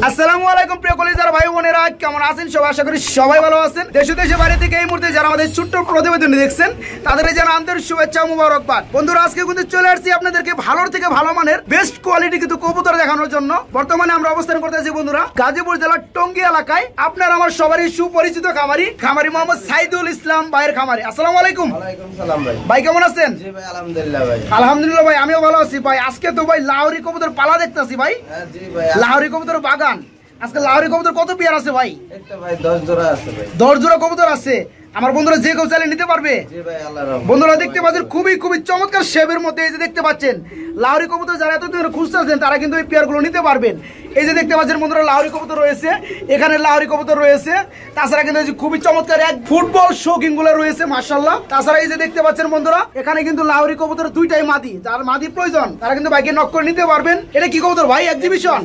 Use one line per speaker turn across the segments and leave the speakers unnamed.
আসসালামু আলাইকুম প্রিয় কলিজার ভাই বোনেরা, কেমন আছেন সবাই? আশা করি সবাই ভালো আছেন। দেশে দেশে বাইরে থেকে এই মুহূর্তে যারা আমাদের ছোট্ট প্রতিবেদন দেখছেন তাদের যেন আন্তরিক শুভেচ্ছা মুবারকবাদ। বন্ধুরা, আজকে কিন্তু চলে আসছি আপনাদেরকে ভালোর থেকে ভালো মানের বেস্ট কোয়ালিটি কিন্তু কবুতর দেখানোর জন্য। বর্তমানে আমরা অবস্থান করতেছি বন্ধুরা গাজীপুর জেলার টঙ্গী এলাকায়। আপনার আমার সবারই সুপরিচিত খামারি মোহাম্মদ সাইদুল ইসলাম ভাইয়ের খামারি। আসসালামু আলাইকুম।
ওয়ালাইকুম সালাম ভাই।
ভাই কেমন আছেন?
জি ভাই, আলহামদুলিল্লাহ ভাই।
আলহামদুলিল্লাহ ভাই, আমিও ভালো আছি ভাই। আজকে তো ভাই লাহোরি কবুতর পালা দেখতেছি ভাই।
হ্যাঁ জি ভাই,
লাহোরি কবুতর বাগান। আজকে লাহোরি কবুতর কত পেয়ার আছে ভাই?
একটা ভাই 10 জোড়া আছে ভাই।
10 জোড়া কবুতর আছে। আমার বন্ধুরা যে কেউ চাইলে নিতে পারবে।
জি ভাই, আল্লাহর রহমতে।
বন্ধুরা দেখতে পাচ্ছেন খুবই চমৎকার শেপের মধ্যে এই যে দেখতে পাচ্ছেন লাহোরি কবুতর যারা এতদিন খুঁজতেছেন তারা কিন্তু এই পেয়ারগুলো নিতে পারবেন। এই যে দেখতে পাচ্ছেন বন্ধুরা লাহোরি কবুতর রয়েছে, এখানে লাহোরি কবুতর রয়েছে। তাছাড়া কিন্তু খুবই চমৎকার এক ফুটবল শৌখিন গুলো রয়েছে মাশাআল্লাহ। তাছাড়া এই যে দেখতে পাচ্ছেন বন্ধুরা এখানে কিন্তু লাহোরি কবুতর দুইটাই মাদি, যার মাদি প্রয়োজন তারা কিন্তু বাইকে নক করে নিতে পারবেন। এটা কি কবুতর ভাই? এক্সিবিশন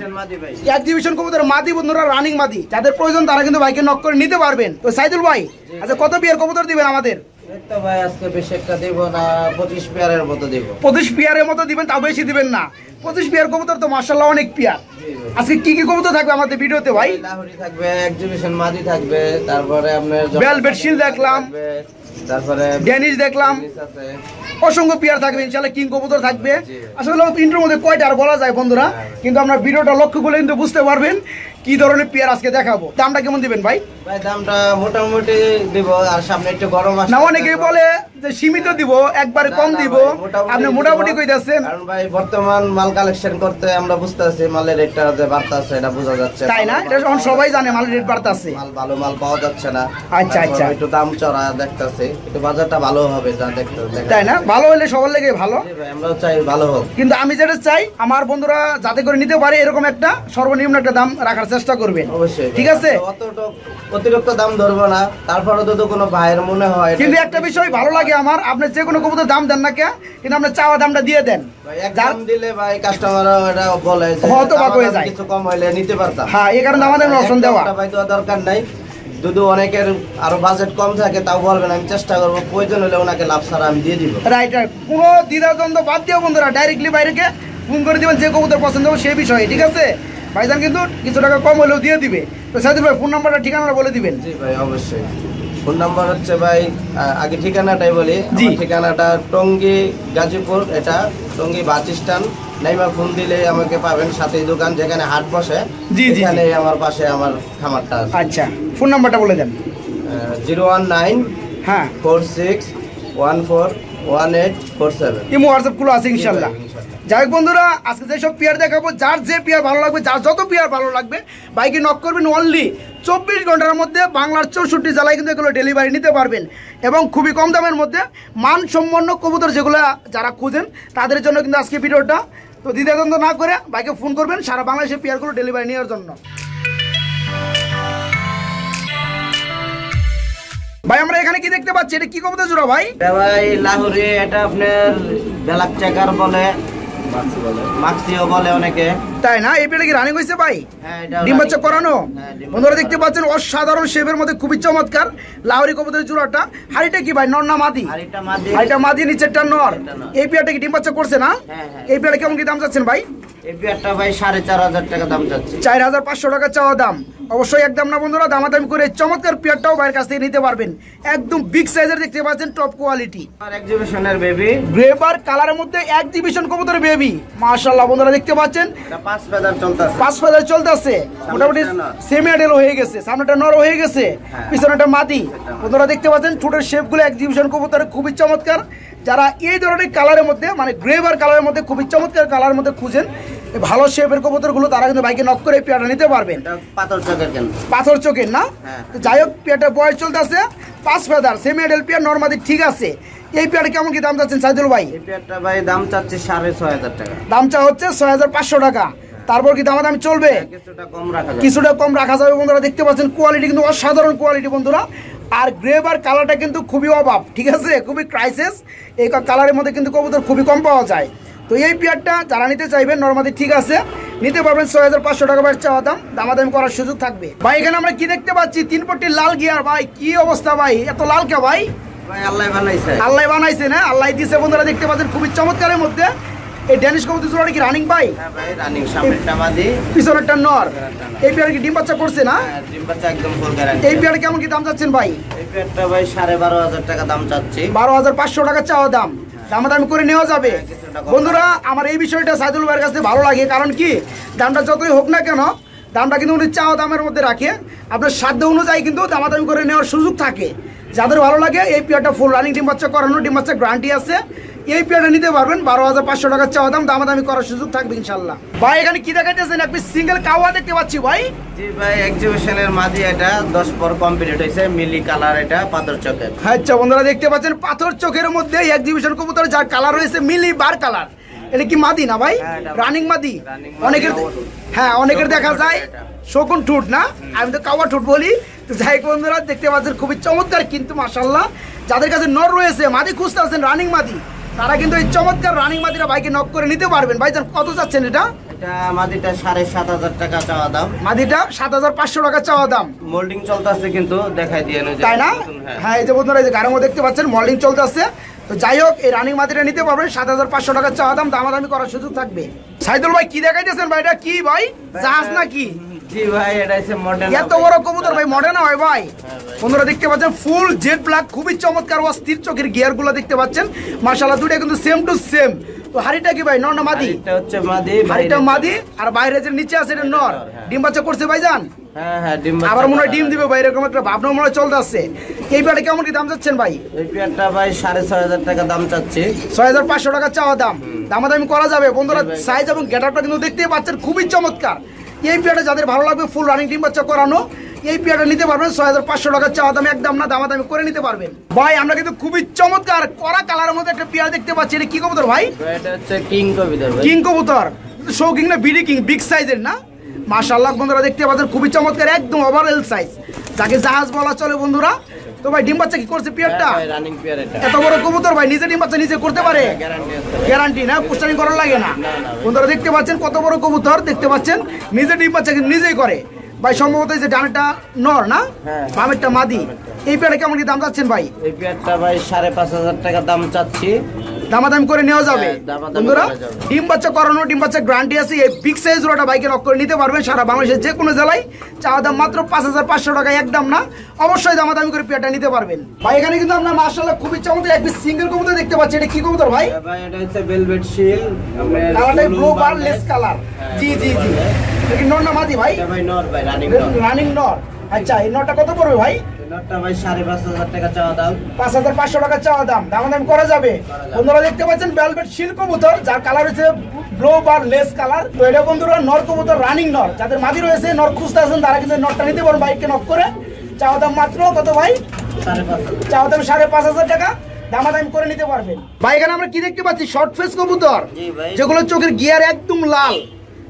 এক্সিবিশন কবুতর মাদি বন্ধুরা, রানিং মাদি। যাদের প্রয়োজন তারা কিন্তু বাইকে নক করে নিতে পারবেন। তো সাইদুল ভাই, আচ্ছা কত পেয়ার কবুতর দিবেন আমাদের?
একটা ভাই আজকে বেশি একটা দেব না, 25 পেয়ারের মতো দেব।
25 পেয়ারের মতো দিবেন, তাও বেশি দিবেন না। 25 পেয়ার কবুতর তো মাশাআল্লাহ অনেক পেয়ার। আজকে কি কি কবুতর থাকবে আমাদের ভিডিওতে ভাই?
লাহোরি থাকবে, এক্সিবিশন মাদি থাকবে, তারপরে আপনার
ভেলভেট শিল দেখলাম,
তারপরে
ড্যানিশ দেখলাম, অসংখ্য পেয়ার থাকবে ইনশাআল্লাহ। কিং কবুতর থাকবে। আসলে ইন্ট্রোর মধ্যে কয়টা আর বলা যায় বন্ধুরা, কিন্তু আপনার ভিডিওটা লক্ষ্য করলে কিন্তু বুঝতে পারবেন কি ধরনের পেয়ার আজকে দেখাবো। দামটা কেমন দিবেন ভাই?
ভাই দামটা মোটামুটি দিব, আর সামনে একটু গরম আসছে
না, অনেকেই বলে যে সীমিত দিব, একবারে কম দিব, আপনি মোটামুটি কইতাছেন।
কারণ ভাই বর্তমান মাল কালেকশন করতে আমরা বুঝতেছি মালের রেটটা যে বাড়তাছে, এটা বোঝা যাচ্ছে
তাই না? এটা এখন সবাই জানে মালের রেট বাড়তাছে,
মাল ভালো মাল পাওয়া যাচ্ছে না।
আচ্ছা আচ্ছা,
একটু দাম চড়া দেখতাছে, একটু বাজারটা ভালো হবে যা দেখতে,
তাই না? ভালো হলে সবার লেগে ভালো,
আমরা চাই ভালো হোক। কিন্তু
আমি যেটা চাই আমার বন্ধুরা যাতে করে নিতে পারে এরকম একটা সর্বনিম্ন একটা দাম রাখার চেষ্টা করবেন।
অবশ্যই,
ঠিক আছে?
অতিরিক্ত দাম ধরবো না, তারপরে তো কোনো ভাইয়ের মনে হয়। কিন্তু
একটা বিষয় ভালো লাগে আমার, আপনি যে কোনো কবুতর দাম দেন না কে, কিন্তু আপনি চাওয়া দামটা দিয়ে দেন।
দাম দিলে ভাই কাস্টমাররা এটা বলে যে
হয়তো বাক হয়ে যায়,
কিছু কম হইলে নিতে পারতাম।
হ্যাঁ, এই কারণে আমাদের অপশন দেওয়া
ভাই দেওয়া দরকার নাই। যদি অনেকের আরো বাজেট কম থাকে তাও বলবেন, আমি চেষ্টা করবো, প্রয়োজন হলে ওনাকে লাভ ছাড়া আমি দিয়ে দিব।
রাইট, কোনো দ্বিধাদ্বন্দ্ব বাদ দিয়ে বন্ধুরা ডাইরেক্টলি বাইরেকে ফোন করে দিবেন যে কবুতর পছন্দ হবে সেই বিষয়ে। ঠিক আছে? ভাইজান কিন্তু কিছু টাকা কম হলেও দিয়ে দিবে। তো সাইদুল ভাই ফোন নাম্বারটা ঠিকানাটা বলে দিবেন।
জি ভাই, অবশ্যই। ফোন নাম্বার হচ্ছে ভাই, আগে ঠিকানাটাই বলি। ঠিকানাটা টঙ্গী গাজীপুর, এটা Tongi bus stand. Naima phone দিলে আমাকে পাবেন, সাথে দোকান যেখানে হাট বসে এখানে আমার পাশে আমার খামারটা আছে।
আচ্ছা, ফোন নাম্বারটা বলে দেন।
019
হ্যাঁ
46141847।
ইমো হোয়াটসঅ্যাপ গুলো আছে ইনশাআল্লাহ। যাই হোক বন্ধুরা, আজকে যেসব পেয়ার দেখাবো, যার যে পেয়ার ভালো লাগবে, যার যত পেয়ার ভালো লাগবে বাইকে নক করবেন। অনলি 24 ঘন্টার মধ্যে বাংলার 64 জেলায় কিন্তু এগুলো ডেলিভারি নিতে পারবেন, এবং খুবই কম দামের মধ্যে মানসম্পন্ন কবুতর যেগুলো যারা খুঁজেন তাদের জন্য কিন্তু আজকে ভিডিওটা। তো দ্বিধাদ্বন্দ্ব না করে বাইকে ফোন করবেন সারা বাংলাদেশের পেয়ারগুলো ডেলিভারি নেওয়ার জন্য। ভাই আমরা এখানে কি দেখতে পাচ্ছি? এটা কি কবুতর জোড়া ভাই?
ভাই লাহোরি, এটা আপনার ব্ল্যাক চেকার বলে, মাক্সিও বলে অনেকে।
তাই না? এই পেয়ারটা কি রানিং হয়েছে ভাই? ডিম বাচ্চা করানো। বন্ধুরা দেখতে পাচ্ছেন অসাধারণ শেপের মধ্যে খুবই চমৎকার লাহোরি কবুতরের জোড়াটা। হাড়িটা কি ভাই, নর না মাদি? হাড়িটা মাদি, নিচেরটা নর। এই পেয়ারটা কি ডিম বাচ্চা করছে না? এই পেয়ারটা কেমন কি দাম চাচ্ছেন ভাই?
এই পেয়ারটা ভাই 4500 টাকা দাম চাচ্ছি।
4500 টাকা চাওয়া দাম। অবশ্যই একদম না বন্ধুরা, দামাদামি করে চমৎকার পেয়ারটাও ভাইয়ের কাছ থেকে নিতে পারবেন। একদম বিগ সাইজের দেখতে পাচ্ছেন, টপ কোয়ালিটি।
আর এক্সিবিশনের বেবি,
গ্রেবার কালারের মধ্যে এক্সিবিশন কবুতরের বেবি মাশাআল্লাহ। বন্ধুরা দেখতে পাচ্ছেন
এটা 5 ফেদার চলতেছে,
5 ফেদার চলতেছে, মোটামুটি সেমি অ্যাডেল হয়ে গেছে, সামনেটা নর হয়ে গেছে, পিছনেটা মাদি। বন্ধুরা দেখতে পাচ্ছেন ছোটের শেপগুলো এক্সিবিশন কবুতরের খুবই চমৎকার। যারা এই ধরনের কালারের মধ্যে, মানে গ্রেবার কালারের মধ্যে খুবই চমৎকার কালারের মধ্যে খুঁজেন ভালো শেপের কবুতরগুলো, তারা কিন্তু বাইকে নক করে পেয়ারটা নিতে পারবেন। পাথর চোখের না? যাই হোক, পেয়ারটার বয়স চলতেছে 5 ফেদার, সেমি অ্যাডেল পেয়ার, নরমাদি ঠিক আছে। এই পেয়ারটা কেমন কি দাম চাচ্ছেন সাইদুল ভাই?
এই পেয়ারটা ভাই দাম চাচ্ছি 6500 টাকা।
দাম চা হচ্ছে 6500 টাকা। তারপর কি দামাদামি চলবে? কিছুটা কম রাখা যাবে। বন্ধুরা দেখতে পাচ্ছেন কোয়ালিটি কিন্তু অসাধারণ কোয়ালিটি বন্ধুরা। আর গ্রেবার কালারটা কিন্তু খুবই অভাব, ঠিক আছে, খুবই ক্রাইসিস। এই কালারের মধ্যে কিন্তু কবুতর খুবই কম পাওয়া যায়। তো এই পেয়ারটা যারা নিতে চাইবেন নরমালি ঠিক আছে, নিতে পারবেন। 6500 টাকা ভাই চাওয়া দাম, দামাদামি করার সুযোগ থাকবে। ভাই এখানে আমরা কি দেখতে পাচ্ছি? 3 পট্টির লাল গিয়ার। ভাই কি অবস্থা ভাই, এত লাল কে ভাই?
ভাই আল্লাহ বানাইছে,
আল্লাহ বানাইছে না? আল্লাহ দিয়েছে। বন্ধুরা দেখতে পাচ্ছেন খুবই চমৎকারের মধ্যে এই ড্যানিশ কবুতর জোড়াটা কি রানিং ভাই?
হ্যাঁ ভাই রানিং, সামনেরটা মাদি,
পিছনেরটা নর। এই পেয়ার কি ডিম বাচ্চা করছে না?
হ্যাঁ ডিম বাচ্চা একদম ফুল গ্যারান্টি।
এই পেয়ার কেমন কি দাম চাচ্ছেন ভাই?
এই পেয়ারটা ভাই 12,500 টাকা দাম চাচ্ছি।
12,500 টাকা চাওয়া দাম, দামাদামি করে নেওয়া যাবে। বন্ধুরা আমার এই বিষয়টা সাইদুল ভাইয়ের কাছে ভালো লাগে, কারণ কি দামটা যতই হোক না কেন দামটা কিন্তু উনি চাওয়া দামের মধ্যে রাখে, আপনার সাধ্য অনুযায়ী কিন্তু দামাদামি করে নেওয়ার সুযোগ থাকে। যাদের ভালো লাগে এই পেয়ারটা ফুল রানিং ডিম বাচ্চা করানো, ডিম বাচ্চা গ্যারান্টি আছে, এই পেয়ারটা নিতে পারবেন। 12,500 টাকা চাওয়া দাম, দামাদামি করার সুযোগ থাকবে ইনশাল্লাহ। ভাই এখানে কি দেখাইতেছেন? এক পিস সিঙ্গেল কাওয়া দেখতে পাচ্ছি ভাই।
জি ভাই এক্সিবিশনের মাদি, এটা 10 পর কমপ্লিট হয়েছে, মিলি কালার, এটা পাথর চোখের।
আচ্ছা বন্ধুরা দেখতে পাচ্ছেন পাথর চোখের মধ্যে এক্সিবিশন কবুতর, যার কালার রয়েছে মিলি বার কালার। এটা কি মাদি না ভাই? রানিং মাদি। অনেকের হ্যাঁ অনেকের দেখা যায় শকুন ঠুট না, আমি তো কাওয়া ঠুট বলি। তো যাই হোক বন্ধুরা দেখতে পাচ্ছেন খুবই চমৎকার কিন্তু মাশাআল্লাহ। যাদের কাছে নর রয়েছে, মাদি খুঁজতে আছেন রানিং মাদি, তারা কিন্তু এই চমৎকার রানিং মাদিরা বাইকে নক করে নিতে পারবেন। ভাইজান কত চাচ্ছেন এটা?
এটা মাদিটা 7,500 টাকা চাওয়া দাম।
মাদিটা 7,500 টাকা চাওয়া দাম।
মোল্ডিং চলতেছে কিন্তু দেখাই দিয়ে
তাই না? হ্যাঁ এই যে বন্ধুরা এই যে গাড়ির মধ্যে দেখতে পাচ্ছেন মোল্ডিং চলতেছে। তো যাই হোক এই রানিং মাদিটা নিতে পারবেন, 7,500 টাকা চাওয়া দাম, দামাদামি করার সুযোগ থাকবে। সাইদুল ভাই কি দেখাইতেছেন ভাই? এটা কি ভাই, জাহাজ নাকি?
জি ভাই এটা হচ্ছে মডেল।
এত বড় কবুতর ভাই মডেল না হয় ভাই? বন্ধুরা দেখতে পাচ্ছেন ফুল জেড ব্ল্যাক, খুবই চমৎকার অস্থির চোখের গিয়ার গুলো দেখতে পাচ্ছেন মাশাআল্লাহ, দুটো কিন্তু সেম টু সেম। তো হাড়িটা কি ভাই নর না মাদি?
এটা হচ্ছে মাদি,
হাড়িটা মাদি, আর বাইরে যে নিচে আছে এটা নর। ডিম বাচ্চা করছে ভাইজান?
হ্যাঁ হ্যাঁ ডিম বাচ্চা।
আবার মনে হয় ডিম দিবে ভাই, এরকম একটা ভাবনা মনে হয় চলতে আছে। এই পেয়ারটা কেমন কি দাম যাচ্ছেন ভাই?
এই পেয়ারটা ভাই 6,500 টাকা দাম চাচ্ছি।
6,500 টাকা চাওয়া দাম, দামাদামি করা যাবে। বন্ধুরা সাইজ এবং গেটআপটা কিন্তু দেখতেই পাচ্ছেন খুবই চমৎকার। এই পেয়ারটা যাদের ভালো লাগবে ফুল রানিং ডিম বাচ্চা করানো, এই পেয়ারটা নিতে পারবেন। 6,500 টাকা চাওয়া দাম, একদম না, দামাদামি করে নিতে পারবেন। ভাই আমরা কিন্তু খুবই চমৎকার কড়া কালারের মধ্যে একটা পেয়ার দেখতে পাচ্ছি। এটা কি কবুতর ভাই?
এটা হচ্ছে কিং কবুতর ভাই।
কিং কবুতর, শো কিং না বিডি কিং, বিগ সাইজের না? মাশাআল্লাহ বন্ধুরা দেখতে পাচ্ছেন খুবই চমৎকার, একদম ওভারঅল সাইজ, যাকে জাহাজ বলা চলে বন্ধুরা। তো ভাই ডিম বাচ্চা কি করছে পেয়ারটা?
রানিং পেয়ার এটা।
এত বড় কবুতর ভাই নিজে ডিম বাচ্চা নিজে করতে পারে?
গ্যারান্টি আছে।
গ্যারান্টি না, পুষ্টানি করার লাগে না। বন্ধুরা দেখতে পাচ্ছেন কত বড় কবুতর, দেখতে পাচ্ছেন নিজে ডিম বাচ্চা কিন্তু নিজেই করে। ভাই সম্ভবত এই যে ডানেরটা নর না, বামেরটা মাদি। এই পেয়ারটা কেমন কি দাম চাচ্ছেন ভাই?
এই পেয়ারটা ভাই 5,500 টাকা দাম চাচ্ছি,
দামাদামি করে নেওয়া যাবে।
দামাদামি
বন্ধুরা
করা যাবে।
ডিম বাচ্চা করানো, ডিম বাচ্চা গ্যারান্টি আছে। এই বিগ সাইজ জোড়াটা বাইকে লক করে নিতে পারবেন সারা বাংলাদেশের যে কোনো জেলায়। চাওয়া দাম মাত্র 5,500 টাকা, একদম না, অবশ্যই দামাদামি করে পেয়ারটা নিতে পারবেন। ভাই এখানে কিন্তু আমরা মাশাআল্লাহ খুবই চমৎকার এক পিস সিঙ্গেল কবুতর দেখতে পাচ্ছি। এটা কি কবুতর ভাই?
ভাই এটা হচ্ছে ভেলভেট শিল,
কালারটা ব্লু বার লেস কালার। জি জি জি, এটা কি নর না মাদি ভাই?
এটা ভাই নর ভাই, রানিং নর।
রানিং নর। আচ্ছা এই নরটা কত পড়বে ভাই?
নরটা ভাই 5,500 টাকা চাওয়া দাম।
5,500 টাকা চাওয়া দাম, দামাদামি করা যাবে। বন্ধুরা দেখতে পাচ্ছেন ভেলভেট শিল কবুতর, যার কালার হচ্ছে ব্লু বার লেস কালার। তো এটা বন্ধুরা নর কবুতর, রানিং নর। যাদের মাদি রয়েছে, নর খুঁজতে আছেন, তারা কিন্তু নরটা নিতে পারেন বাইককে নক করে। চাওয়া দাম মাত্র কত ভাই?
5,500।
চাওয়া দাম 5,500 টাকা, দামাদামি করে নিতে পারবেন। ভাই এখানে আমরা কি দেখতে পাচ্ছি? শর্ট ফেস কবুতর,
জি ভাই।
যেগুলো চোখের গিয়ার একদম লাল।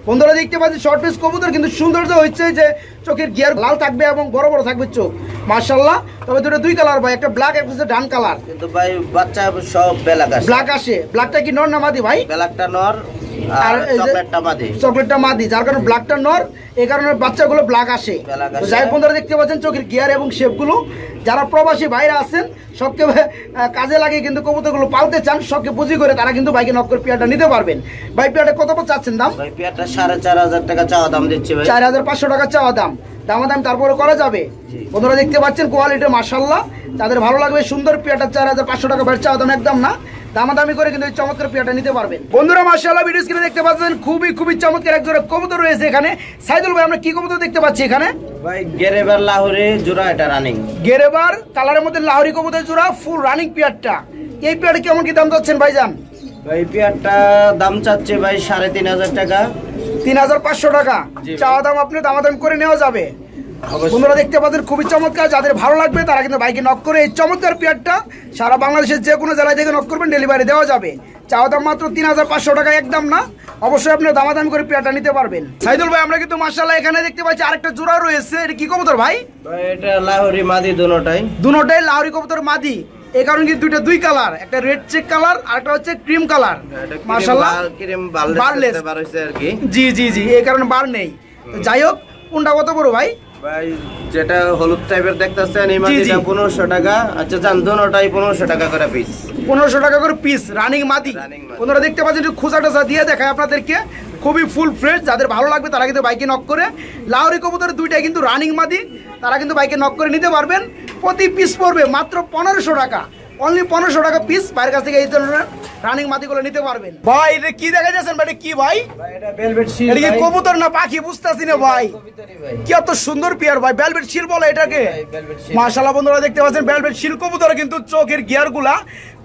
বন্ধুরা দেখতে পাচ্ছি শর্ট ফেস কবুতর, কিন্তু সৌন্দর্য হচ্ছে যে চোখের গিয়ার লাল থাকবে এবং বড় বড় থাকবে চোখ, মাশাআল্লাহ। তবে দুটো দুই কালার ভাই, একটা ব্ল্যাক একটা ডান কালার।
কিন্তু ভাই বাচ্চা সব ব্ল্যাক আসে।
ব্ল্যাক আসে। ব্ল্যাকটা কি নর না মাদি ভাই?
ব্ল্যাকটা নর আর চকলেটটা মাদি।
চকলেটটা মাদি, যার কারণে ব্ল্যাকটা নর, এই কারণে বাচ্চাগুলো ব্ল্যাক আসে। তো যাই হোক বন্ধুরা দেখতে পাচ্ছেন চোখের গিয়ার এবং শেপগুলো। যারা প্রবাসী ভাইরা আছেন সবকে কাজে লাগে কিন্তু কবুতরগুলো পালতে চান, সবকে পুঁজি করে তারা কিন্তু বাইকে নক করে পেয়ারটা নিতে পারবেন। ভাই পেয়ারটা কত চাচ্ছেন দাম?
ভাই পেয়ারটা 4,500 টাকা চাওয়া দাম দিচ্ছি ভাই।
4,500 টাকা চাওয়া দাম, দামাদাম তারপরে করা যাবে। বন্ধুরা দেখতে পাচ্ছেন কোয়ালিটি মাশাআল্লাহ, তাদের ভালো লাগবে সুন্দর পেয়ারটা 4,500 টাকা ভাই চাওয়া দাম, একদম না, দামাদামি করে কিন্তু এই চমৎকার পেয়ারটা নিতে পারবেন। বন্ধুরা মাশাআল্লাহ ভিডিও স্ক্রিনে দেখতে পাচ্ছেন খুবই খুবই চমৎকার এক জোড়া কবুতর রয়েছে এখানে। সাইদুল ভাই আমরা কি কবুতর দেখতে পাচ্ছি এখানে?
ভাই গেরেবার লাহোরে জোড়া, এটা রানিং।
গেরেবার কালারের মধ্যে লাহোরি কবুতর জোড়া, ফুল রানিং পেয়ারটা। এই পেয়ারটা কেমন কি দাম যাচ্ছেন ভাইজান?
ভাই পেয়ারটা দাম চাচ্ছে ভাই 3,500 টাকা।
3,500 টাকা চাওয়া দাম, আপনি দামাদামি করে নেওয়া যাবে। বন্ধুরা দেখতে পাচ্ছেন খুবই চমৎকার, যাদের ভালো লাগবে তারা কিন্তু বাইকে নক করে এই চমৎকার পেয়ারটা সারা বাংলাদেশের যে কোনো জেলায় থেকে নক করবেন, ডেলিভারি দেওয়া যাবে। চাওয়া দাম মাত্র 3,500 টাকা, একদম না, অবশ্যই আপনি দামাদামি করে পেয়ারটা নিতে পারবেন। সাইদুল ভাই আমরা কিন্তু মাশাআল্লাহ এখানে দেখতে পাচ্ছি আরেকটা জোড়া রয়েছে। এটা কি কবুতর ভাই?
ভাই এটা লাহোরি মাদি,
দুটোটাই লাহোরি কবুতর মাদি। এই কারণে কি দুইটা দুই কালার, একটা রেড চেক কালার আর একটা হচ্ছে ক্রিম কালার। মাশাআল্লাহ
ক্রিম বারলেস আর কি।
জি জি জি, এই কারণে বার নেই। যাই হোক কোনটা কত বড় ভাই?
ভাই যেটা হলুদ টাইপের দেখতেছেন এই মাদিটা 1500 টাকা। আচ্ছা জান দোনোটাই 1500 টাকা করে পিস।
1500 টাকা করে পিস রানিং মাদি। বন্ধুরা দেখতে পাচ্ছেন একটু খোঁচা টোসা দিয়ে দেখায় আপনাদেরকে, খুবই ফুল ফ্রেশ। যাদের ভালো লাগবে তারা কিন্তু বাইকে নক করে, লাহোরি কবুতর দুইটাই কিন্তু রানিং মাদি, তারা কিন্তু বাইকে নক করে নিতে পারবেন। প্রতি পিস পড়বে মাত্র 1500 টাকা, অনলি 1500 টাকা পিস। বাইরের কাছ থেকে এই ধরনের রানিং মাদিগুলো নিতে পারবেন। ভাই এটা কি দেখা যাচ্ছেন ভাই, এটা কি ভাই?
এটা ভেলভেট শিল।
এটা কি কবুতর না পাখি বুঝতাছি না ভাই। কি এত সুন্দর পেয়ার ভাই, ভেলভেট শিল বলে এটাকে। মাশাআল্লাহ বন্ধুরা দেখতে পাচ্ছেন ভেলভেট শিল কবুতর, কিন্তু চোখের গিয়ারগুলা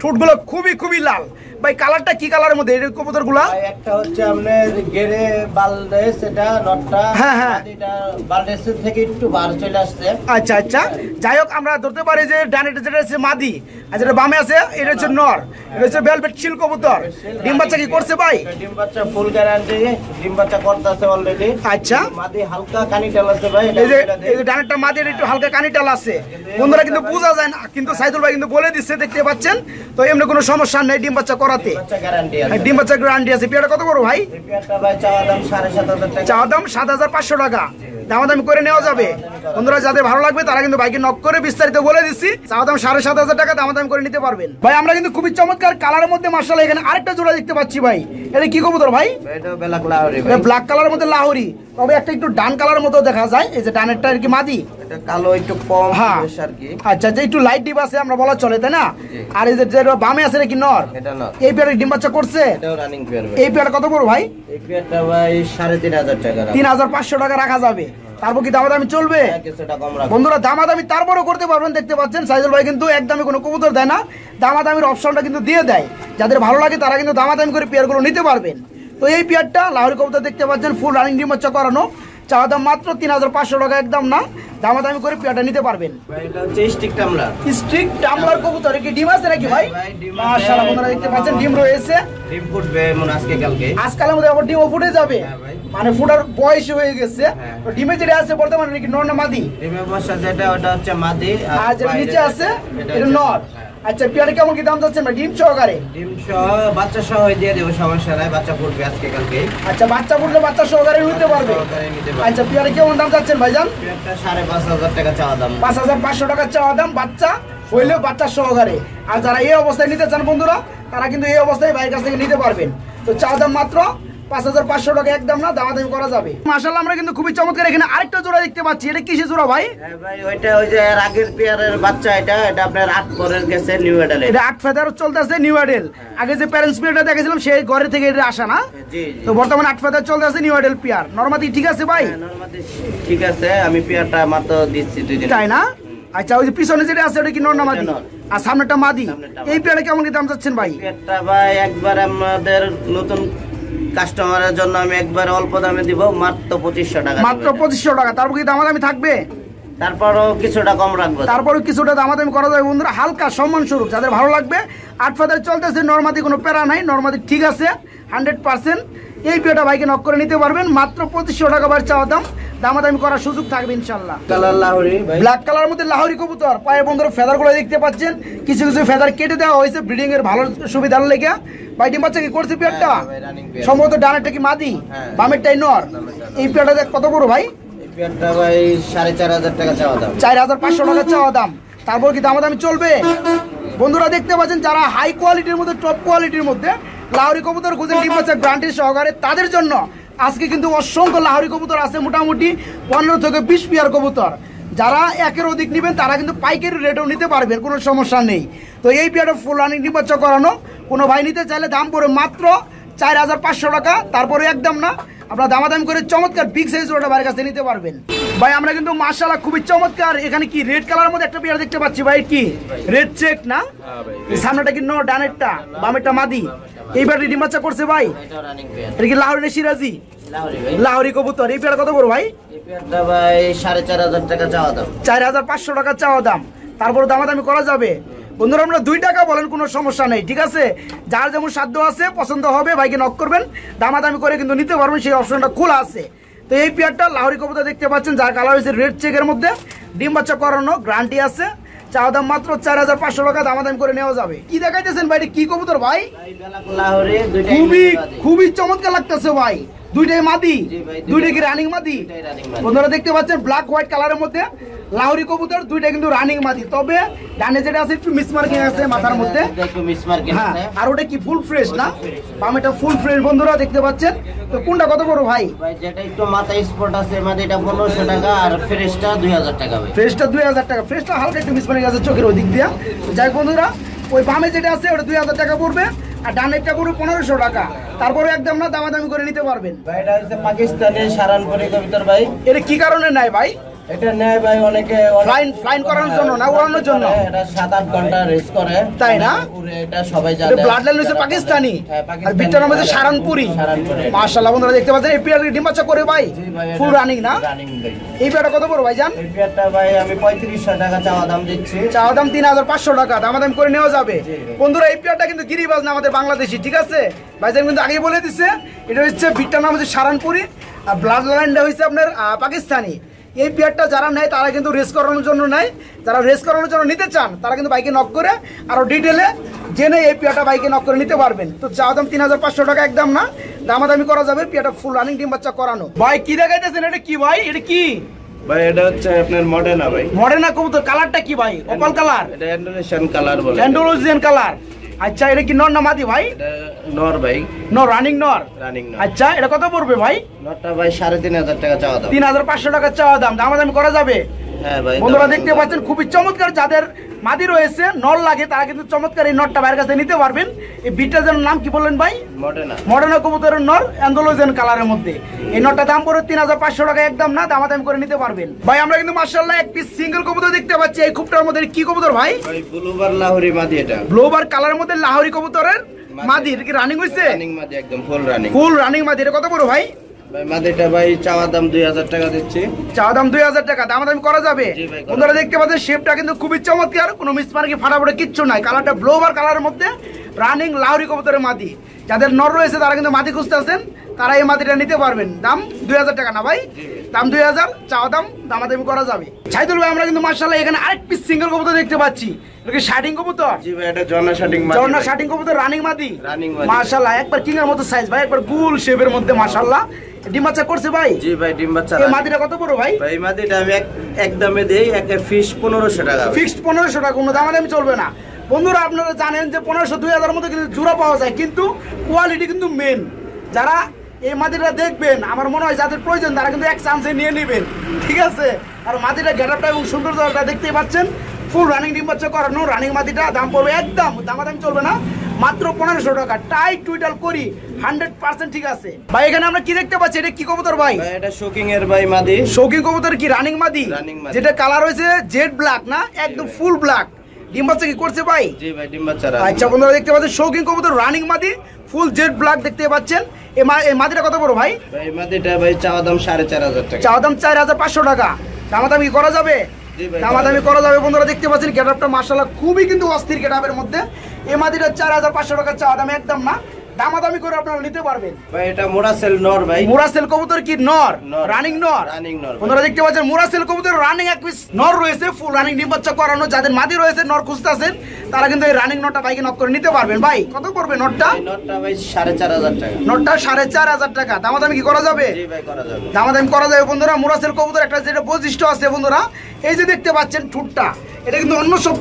ঠোঁটগুলো খুবই খুবই লাল। ভাই কালারটা কি কালারের মধ্যে এই কবুতরগুলা?
একটা হচ্ছে আপনার গেরে বালদেস, এটা নটটা।
হ্যাঁ হ্যাঁ,
এটা বালদেসের থেকে একটু বার চলে আসছে।
আচ্ছা আচ্ছা, যাই হোক আমরা ধরতে পারি যে ডানেটা যেটা হচ্ছে মাদি আর যেটা বামে আছে এটা হচ্ছে নর। এটা হচ্ছে ভেলভেট শিল কবুতর। ডিম বাচ্চা কি করছে ভাই?
ডিম বাচ্চা ফুল গ্যারান্টি, ডিম বাচ্চা করতেছে অলরেডি।
আচ্ছা,
মাদি হালকা কানি টাল আছে ভাই।
এই যে ডানেরটা মাদি একটু হালকা কানি টাল আছে বন্ধুরা, কিন্তু বোঝা যায় না, কিন্তু সাইদুল ভাই কিন্তু বলে দিচ্ছে, দেখতে পাচ্ছেন। তো এমনি কোনো সমস্যা নেই ডিম বাচ্চা করাতে, ডিম বাচ্চা গ্যারান্টি আছে। পেয়ারটা কত বড় ভাই?
চাওয়া দাম 7500 টাকা।
চাওয়া দাম 7500 টাকা, দামাদামি করে নেওয়া যাবে। বন্ধুরা যাদের ভালো লাগবে তারা কিন্তু বাইকে নক করে বিস্তারিত বলে দিচ্ছি। চাওয়া দাম 7500 টাকা, দামাদামি করে নিতে পারবেন। ভাই আমরা কিন্তু খুবই চমৎকার কালারের মধ্যে মাশাআল্লাহ এখানে আরেকটা জোড়া দেখতে পাচ্ছি ভাই। এটা কি কবুতর ভাই?
এটা ব্ল্যাক লাহোরি।
এটা ব্ল্যাক কালারের মধ্যে লাহোরি, তবে একটা একটু ডান কালারের মতো দেখা যায়। এই যে ডানেরটা আর কি মাদি,
এটা কালো একটু কম
হ্যাঁ
আর কি।
আচ্ছা, যে একটু লাইট ডিপ আছে আমরা বলা চলে, তাই না? আর এই যে বামে আছে কি নর?
এটা নর।
এই পেয়ারে ডিম বাচ্চা করছে?
এটাও রানিং পেয়ার ভাই।
এই পেয়ার কত বড় ভাই?
এই পেয়ারটা ভাই 3500 টাকা।
3500 টাকা রাখা যাবে। তারপর কি দামাদামি চলবে?
কিছুটা কম রাখবো
বন্ধুরা, দামাদামি তারপরও করতে পারবেন। দেখতে পাচ্ছেন সাইদুল ভাই কিন্তু একদমই কোনো কবুতর দেয় না, দামাদামির অপশনটা কিন্তু দিয়ে দেয়। যাদের ভালো লাগে তারা কিন্তু দামাদামি করে পেয়ারগুলো নিতে পারবেন। তো এই পেয়ারটা লাহোরি কবুতর দেখতে পাচ্ছেন ফুল রানিং ডিম বাচ্চা করানো, চাওয়া দাম মাত্র 3500 টাকা, একদম না, দামাদামি করে পেয়ারটা নিতে পারবেন।
ভাই। এটা হচ্ছে স্টিক টামলার।
স্ট্রিক টামলার কবুতর, কি ডিম আছে নাকি ভাই? মাশাআল্লাহ বন্ধুরা দেখতে পাচ্ছেন ডিম রয়েছে।
ডিম ফুটবে মনে আজকে কালকে।
আজকালের মধ্যে আবার ডিমও ফুটে যাবে, মানে ফুটার বয়স হয়ে গেছে। তো ডিমে যেটা আছে বর্তমানে নাকি নর না মাদি?
ডিমের বসা যেটা ওটা হচ্ছে মাদি,
আর যেটা নিচে আছে এটা নর। আচ্ছা, পেয়ারে কেমন কি দাম যাচ্ছেন ভাই ডিম সহকারে?
ডিম সহ বাচ্চা সহ দিয়ে দেবো, সমস্যা নাই। বাচ্চা ফুটবে আজকে কালকে।
আচ্ছা, বাচ্চা ফুটলে বাচ্চা সহকারে নিতে পারবে। আচ্ছা, পেয়ারে কেমন দাম যাচ্ছেন ভাইজান?
পেয়ারটা 5500 টাকা চাওয়া দাম।
5500 টাকা চাওয়া দাম, বাচ্চা হইলেও বাচ্চা সহকারে। আর যারা এই অবস্থায় নিতে চান বন্ধুরা, তারা কিন্তু এই অবস্থায় ভাইয়ের কাছ থেকে নিতে পারবেন। তো চাওয়া দাম মাত্র 5500 টাকা, একদম না, দামাদামি করা যাবে। মাশাআল্লাহ আমরা কিন্তু খুবই চমৎকার এখানে আরেকটা জোড়া দেখতে পাচ্ছি। এটা কিসের জোড়া ভাই?
হ্যাঁ ভাই, ওইটা ওই যে আগের পেয়ারের বাচ্চা। এটা আপনার 8 পরের গেছে নিউ অ্যাডেল।
এটা 8 ফেদার চলতেছে নিউ অ্যাডেল। আগে যে প্যারেন্টস পেয়ারটা দেখেছিলাম সেই ঘরে থেকে এটা আসা না?
জি।
তো বর্তমানে 8 ফেদার চলতেছে নিউ অ্যাডেল পেয়ার। নরমাদি ঠিক আছে ভাই?
নরমাদি ঠিক আছে, আমি পেয়ারটা মাত্র দিচ্ছি 2 দিন।
তাই না? আচ্ছা, ওই যে পিছনে যেটা আছে ওটা কি নর না মাদি? আর সামনেটা মাদি। এই পেয়ারে কেমন কি দাম চাচ্ছেন ভাই?
পেয়ারটা ভাই একবার আমাদের নতুন কাস্টমারের জন্য আমি একবার অল্প দামে দিব, মাত্র 2500 টাকা।
মাত্র 2500 টাকা। তারপর কি দামাদামি থাকবে?
তারপরও কিছুটা কম রাখবো।
তারপরও কিছুটা দামাদামি করা যাবে বন্ধুরা, হালকা সম্মান স্বরূপ। যাদের ভালো লাগবে 8 ফেদার চলতেছে, নরমাদি কোনো প্যারা নাই, নরমাদি ঠিক আছে 100%। এই পেয়ারটা ভাইকে নক করে নিতে পারবেন মাত্র 2500 টাকা বার চাওয়া দাম, দামাদামি করার সুযোগ থাকবে ইনশাআল্লাহ।
কালার লাহোরি ভাই,
ব্ল্যাক কালার মধ্যে লাহোরি কবুতর। পায়ে বন্ধুরা ফেদারগুলো দেখতে পাচ্ছেন, কিছু কিছু ফেদার কেটে দেওয়া হয়েছে ব্রিডিং এর ভালো সুবিধার লেগে। ভাই ডিম বাচ্চা কি করছে পেয়ারটা? সম্ভবত ডানেরটা কি মাদি, বামেরটাই নর। এই পেয়ারটা কত বড় ভাই?
এই পেয়ারটা ভাই 4500 টাকা চাওয়া দাম।
4500 টাকা চাওয়া দাম। তারপর কি দামাদামি চলবে? বন্ধুরা দেখতে পাচ্ছেন যারা হাই কোয়ালিটির মধ্যে, টপ কোয়ালিটির মধ্যে লাহোরি কবুতর খুঁজে ডিম বাচ্চা গ্যারান্টি সহকারে, তাদের জন্য আজকে কিন্তু অসংখ্য লাহোরি কবুতর আছে। মোটামুটি 15 থেকে 20 পেয়ার কবুতর। যারা একের অধিক নেবেন তারা কিন্তু পাইকারি রেটেও নিতে পারবেন, কোনো সমস্যা নেই। তো এই পেয়ারটা ফুল রানিং ডিম বাচ্চা করানো, কোনো ভাই নিতে চাইলে দাম পড়ে মাত্র 4500 টাকা। তারপরে একদম না, আপনারা দামাদামি করে চমৎকার বিগ সাইজ ওটা বাইরের কাছে নিতে পারবেন। ভাই আমরা কিন্তু মাশাআল্লাহ খুবই চমৎকার এখানে কি রেড কালারের মধ্যে একটা পেয়ার দেখতে পাচ্ছি ভাই। কি রেড চেক না? সামনেটা কি নর, ডানেরটা, বামেরটা মাদি। এই পেয়ারটি ডিম বাচ্চা করছে ভাই?
এটা রানিং পেয়ার।
এটা কি লাহোরি না সিরাজি?
লাহোরি ভাই।
লাহোরি কবুতর। এই পেয়ার কত বড় ভাই?
এই পেয়ারটা ভাই 4500 টাকা চাওয়া দাম।
4500 টাকা চাওয়া দাম। তারপর দামাদামি করা যাবে বন্ধুরা। আমরা 2 টাকা বলেন, কোনো সমস্যা নেই, ঠিক আছে? যার যেমন সাধ্য আছে, পছন্দ হবে ভাইকে নক করবেন, দামাদামি করে কিন্তু নিতে পারবেন, সেই অপশনটা খোলা আছে। তো এই পেয়ারটা লাহোরি কবুতর দেখতে পাচ্ছেন, যার কালার হয়েছে রেড চেকের মধ্যে, ডিম বাচ্চা করানো, গ্যারান্টি আছে। চাওয়া দাম মাত্র 4500 টাকা, দামাদামি করে নেওয়া যাবে। কি দেখাইতেছেন ভাই? কি কবুতর ভাই?
লাহোরি দুইটা
খুবই চমৎকার লাগতেছে ভাই। দুইটাই মাদি,
জি ভাই,
দুইটাই কি রানিং মাদি?
দুইটাই running মাদি।
বন্ধুরা দেখতে পাচ্ছেন ব্ল্যাক হোয়াইট কালারের মধ্যে লাহোরি কবুতর, দুইটা কিন্তু রানিং মাদি। তবে ডানে যেটা আছে একটু মিসমার্কিং আছে মাথার মধ্যে,
একটু মিসমার্কিং
হ্যাঁ,
আছে।
আর ওটা কি ফুল ফ্রেশ না? বামেটা ফুল ফ্রেশ বন্ধুরা দেখতে পাচ্ছেন। তো কোনটা কত বড় ভাই?
ভাই যেটা একটু মাথায় স্পট আছে মাদিটা 1500 টাকা আর ফ্রেশটা 2000 টাকা ভাই।
ফ্রেশটা 2000 টাকা, ফ্রেশটা হালকা একটু মিসমার্কিং আছে চোখের ওই দিক দিয়ে। তো যাই হোক বন্ধুরা, ওই বামে যেটা আছে ওটা 2000 টাকা পড়বে, আর ডানেরটা পড়বে 1500 টাকা। তারপরে একদম না দামাদামি করে নিতে পারবেন।
ভাই এটা হচ্ছে পাকিস্তানি সারানপুরি কবুতর ভাই।
এটা কি কারণে নাই ভাই?
এটা নেয় ভাই অনেকে
ফ্লাইন করানোর জন্য না উড়ানোর জন্য?
এটা 7-8 ঘন্টা রেস করে,
তাই না?
উড়ে এটা সবাই জানে।
এটা ব্লাড লাইন হচ্ছে পাকিস্তানি,
হ্যাঁ,
আর বিটটার নাম হচ্ছে সারানপুরি। মাশাআল্লাহ বন্ধুরা দেখতে পাচ্ছেন এই পেয়ারটা ডিম বাচ্চা করে ভাই,
জি ভাই,
ফুল রানিং না?
রানিং ভাই।
এই পেয়ারটা কত বড় ভাই জান?
এই পেয়ারটা ভাই আমি 3500 টাকা চাওয়া দাম দিচ্ছি।
চাওয়া দাম 3500 টাকা, দামাদাম করে নেওয়া যাবে।
জি।
বন্ধুরা এই পেয়ারটা কিন্তু গিরিবাজ না, আমাদের বাংলাদেশি, ঠিক আছে? ভাইজান কিন্তু আগেই বলে দিচ্ছে এটা হচ্ছে বিটটার নাম হচ্ছে সারানপুরি, আর ব্লাড লাইনটা হচ্ছে আপনার পাকিস্তানি। এই পেয়ারটা যারা নেয় তারা কিন্তু রেস করানোর জন্য নেয়, যারা রেস করানোর জন্য নিতে চান তারা কিন্তু বাইকে নক করে আরো ডিটেলে জেনে এই পেয়ারটা বাইকে নক করে নিতে পারবেন। তো চাওয়া দাম 3500 টাকা, একদম না দামাদামি করা যাবে। পেয়ারটা ফুল রানিং ডিম বাচ্চা করানো। ভাই কি দেখাইতেছেন? এটা কি ভাই? এটা কি
ভাই এটা হচ্ছে আপনার মডার্না ভাই।
মডার্না কবুতর, কালারটা কি ভাই? অপাল কালার,
এটা ইন্ডোনেশিয়ান কালার বলে।
Andalusian colour. আচ্ছা, এটা কি নর না মাদি ভাই?
এটা নর ভাই,
নর, রানিং নর।
রানিং নর।
আচ্ছা, এটা কত পড়বে ভাই?
নরটা ভাই 3500 টাকা চাওয়া দাম।
3500 টাকা চাওয়া দাম, দামাদামি করা যাবে।
হ্যাঁ ভাই,
বন্ধুরা দেখতে পাচ্ছেন খুবই চমৎকার, যাদের মাদি রয়েছে নর লাগে তারা কিন্তু চমৎকার এই নরটা বাইরের কাছে নিতে পারবেন। এই বিটটার নাম কি বললেন ভাই?
মডার্না।
মডার্না কবুতরের নর, অ্যান্ডালুসিয়ান কালারের মধ্যে। এই নরটা দাম পড়বে 3500 টাকা, একদম না দামাদামি করে নিতে পারবেন। ভাই আমরা কিন্তু মাশাআল্লাহ এক পিস সিঙ্গেল কবুতর দেখতে পাচ্ছি এই খুপটার মধ্যে। কি কবুতর ভাই?
ভাই ব্লুবার লাহোরি মাদি। এটা
ব্লোবার কালারের মধ্যে লাহোরি কবুতরের মাদি। এটা কি রানিং হইছে?
রানিং মাদি, একদম ফুল রানিং।
ফুল রানিং মাদি। এটা কত বড় ভাই?
ভাই মাদিটা ভাই চাওয়া দাম 2000 টাকা দিচ্ছি।
চাওয়া দাম 2000 টাকা, দামাদামি করা যাবে।
জি ভাই, করা
বন্ধুরা দেখতে পাচ্ছেন শেপটা কিন্তু খুবই চমৎকার, কোনো মিসমার্কি ফাটাফাটি কিচ্ছু নাই। কালারটা ব্লোবার কালারের মধ্যে রানিং লাহোরি কবুতরের মাদি। যাদের নর রয়েছে তারা কিন্তু মাদি খুঁজতেছেন, তারা এই মাদিটা নিতে পারবেন। দাম 2000 টাকা না ভাই? দাম 2000, চাওয়া দাম দামাদামি করা যাবে। ছাইদুল ভাই আমরা কিন্তু মাশাআল্লাহ এখানে আরেক পিস সিঙ্গেল কবুতর দেখতে পাচ্ছি। এটা কি শার্টিং কবুতর?
জি ভাই, এটা জর্না শার্টিং মাদি।
জর্না শার্টিং কবুতর, রানিং মাদি।
রানিং মাদি।
মাশাআল্লাহ একবার কিং এর মতো সাইজ ভাই, একবার গুল শেপের মধ্যে মাশাআল্লাহ। ডিম বাচ্চা করছে ভাই?
জি ভাই, ডিম বাচ্চা।
এই মাদিটা কত বড় ভাই?
ভাই মাদিটা আমি একদমে দেই, একে ফিশ 1500 টাকা।
ফিক্সড 1500 টাকা, কোনো দামাদামি চলবে না। বন্ধুরা আপনারা জানেন যে 1500-2000 মধ্যে কিন্তু জোড়া পাওয়া যায়, কিন্তু কোয়ালিটি কিন্তু মেন। যারা এই মাদিটা দেখবেন, আমার মনে হয় যাদের প্রয়োজন তারা কিন্তু এক চান্সে নিয়ে নেবেন, ঠিক আছে? আর মাদিটা গেটআপটা এবং সৌন্দর্যটা দেখতেই পাচ্ছেন, ফুল রানিং ডিম বাচ্চা করানো রানিং মাদিটা। দাম পড়বে একদম দামাদামি চলবে না, মাত্র 1500 টাকা। টাইট টুইটাল করি 100% ঠিক আছে ভাই। এখানে আমরা কি দেখতে পাচ্ছি? এটা কি কবুতর ভাই?
ভাই এটা শোকিং এর ভাই মাদি।
শৌকিং কবুতর কি রানিং মাদি?
রানিং মাদি।
যেটা কালার হয়েছে জেড ব্ল্যাক না, একদম ফুল ব্ল্যাক। ডিম বাচ্চা কি করছে ভাই?
জি ভাই, ডিম বাচ্চা।
আচ্ছা বন্ধুরা দেখতে পাচ্ছেন শৌকিং কবুতর রানিং মাদি, ফুল জেড ব্ল্যাক দেখতে পাচ্ছেন। এই মাদিটা কত বড় ভাই?
ভাই মাদিটা ভাই চাওয়া দাম 4500 টাকা।
চাওয়া দাম 4500 টাকা, দামাদামি করা যাবে?
জি ভাই,
দামাদামি করা যাবে। বন্ধুরা দেখতে পাচ্ছেন গেটআপটা মাশাআল্লাহ খুবই কিন্তু অস্থির গেটআপের মধ্যে। এই মাদিটা 4500 টাকা চাওয়া দাম, একদম না দামাদামি করে আপনারা নিতে পারবেন।
ভাই এটা মোরাসেল নর ভাই।
মোরাসেল কবুতর কি নর?
নর।
রানিং নর।
রানিং নর।
বন্ধুরা দেখতে পাচ্ছেন মোরাসেল কবুতর রানিং এক পিস নর রয়েছে, ফুল রানিং ডিম বাচ্চা করানো। যাদের মাদি রয়েছে নর খুঁজতেছেন তারা কিন্তু এই রানিং নরটা বাইকে নক করে নিতে পারবেন। ভাই কত পড়বে নরটা?
এই নরটা ভাই 4500 টাকা।
নরটা 4500 টাকা, দামাদামি কি করা যাবে?
জি ভাই, করা যাবে।
দামাদামি করা যাবে। বন্ধুরা মোরাসেল কবুতর একটা যেটা বৈশিষ্ট্য আছে বন্ধুরা, এই যে দেখতে পাচ্ছেন ঠুটটা, এটা কিন্তু অন্য সব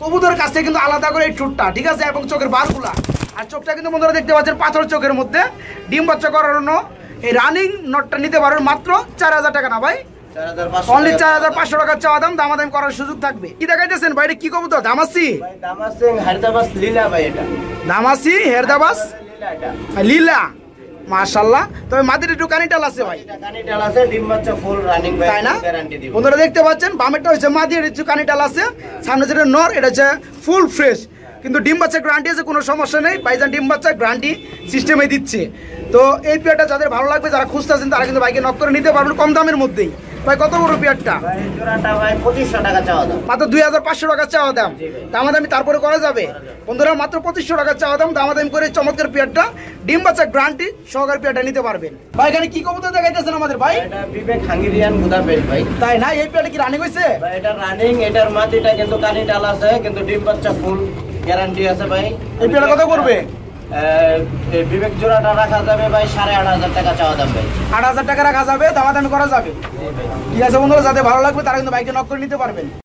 কবুতর কাছে কিন্তু আলাদা করে এই ঠুটটা, ঠিক আছে? এবং চোখের বারগুলা, আর চোখটা কিন্তু বন্ধুরা দেখতে পাচ্ছেন পাথর চোখের মধ্যে। ডিম বাচ্চা করানো এই রানিং নটটা নিতে পারবেন মাত্র 4000 টাকা না ভাই?
4500
অনলি 4500 টাকা চাওয়া দাম, দামাদামি করার সুযোগ থাকবে। কি দেখাইতেছেন ভাই? এটা কি কবুতর? দামাসি?
ভাই দামাসিং হায়দ্রাবাদ লীলা ভাই। এটা
দামাসি হেরদাবাস
লীলা। এটা
লীলা, মাশাআল্লাহ। তবে মাদির একটু কানিটাল আছে ভাই,
এটা কানিটাল আছে, ডিম বাচ্চা ফুল রানিং ভাই,
তাই না?
গ্যারান্টি দিব।
বন্ধুরা দেখতে পাচ্ছেন বামেরটা হচ্ছে মাদি, এর একটু কানিটাল আছে। সামনে যেটা নর এটা হচ্ছে ফুল ফ্রেশ, কিন্তু ডিম বাচ্চা গ্যারান্টি আছে, কোনো সমস্যা নেই। ভাইজান ডিম বাচ্চা গ্যারান্টি সিস্টেমে দিচ্ছে। তো এই পেয়ারটা যাদের ভালো লাগবে, যারা খুঁজতেছেন তারা কিন্তু বাইকে নক করে নিতে পারবেন কম দামের মধ্যেই। ভাই কত বড় পেয়ারটা?
ভাই জোড়াটা ভাই 2500 টাকা চাওয়া দাম।
মাত্র 2500 টাকা চাওয়া দাম,
জি ভাই।
দামাদামি তারপরে করা যাবে। বন্ধুরা মাত্র 2500 টাকা চাওয়া দাম, দামাদামি করে চমৎকার পেয়ারটা ডিম বাচ্চা গ্যারান্টি সহকারে পেয়ারটা নিতে পারবেন। ভাই এখানে কি কবুতর দেখাইতেছেন আমাদের ভাই?
এটা বিবেক হাঙ্গেরিয়ান বুদাপেস্ট ভাই।
তাই না? এই পেয়ারটা কি রানিং হয়েছে?
ভাই এটা রানিং, এটার মাটিটা কিন্তু কানিটাল আছে, কিন্তু ডিম বাচ্চা ফুল গ্যারান্টি আছে ভাই।
এই পেয়ারটা কত করবে?
এই বিবেক জোড়াটা রাখা যাবে ভাই 8,500 টাকা চাওয়া দাম ভাই।
8,000 টাকা রাখা যাবে, দামাদামি করা যাবে। ঠিক আছে বন্ধুরা, যাদের ভালো লাগবে তারা কিন্তু বাইকটা নক করে নিতে পারবেন।